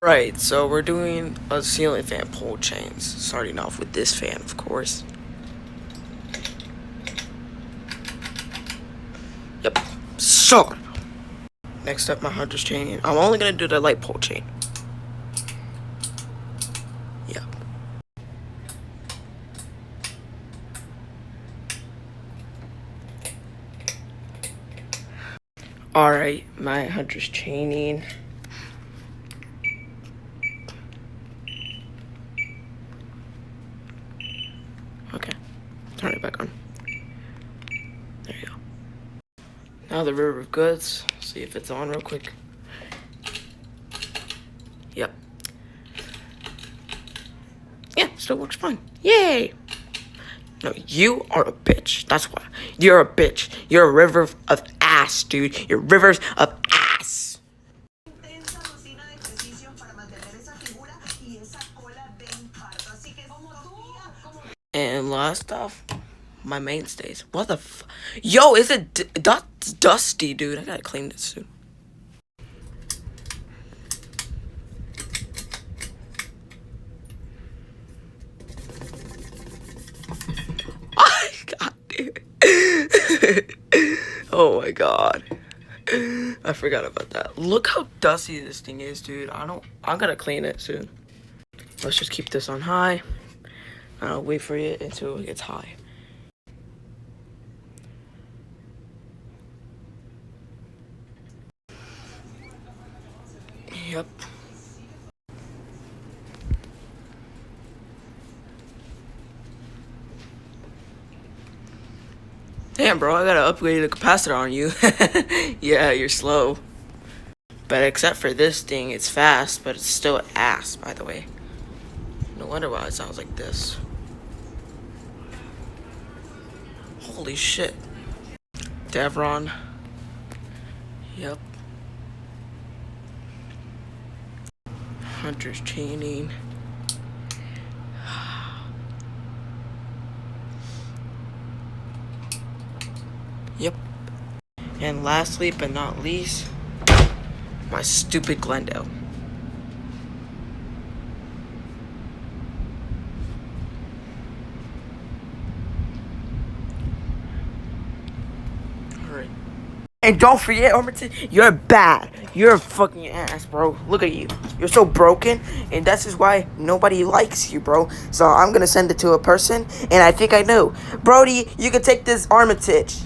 Right, so we're doing a ceiling fan pull chains. Starting off with this fan, of course. Yep. So next up, my hunter's chain. I'm only gonna do the light pull chain. Yep. Alright, my hunter's chaining. Okay. Turn it back on. There you go. Now the river of goods. See if it's on real quick. Yep. Yeah, still works fine. Yay! No, you are a bitch. That's why. You're a bitch. You're a river of ass, dude. You're rivers of ass. And last off, my mainstays. What the f? Yo, is it that's dusty, dude? I gotta clean this soon. God, dude. Oh my god. I forgot about that. Look how dusty this thing is, dude. I'm gonna clean it soon. Let's just keep this on high. I'll wait for it until it gets high. Yep. Damn, bro, I gotta upgrade the capacitor on you. Yeah, you're slow. But except for this thing, it's fast, but it's still ass, by the way. No wonder why it sounds like this. Holy shit. Devron. Yep. Hunter's chaining. Yep. And lastly, but not least, my stupid Glendale. Alright. And don't forget, Ormington, you're bad. You're a fucking ass, bro. Look at you. You're so broken, and that's just why nobody likes you, bro. So I'm gonna send it to a person, and I think I know. Brody, you can take this Armitage.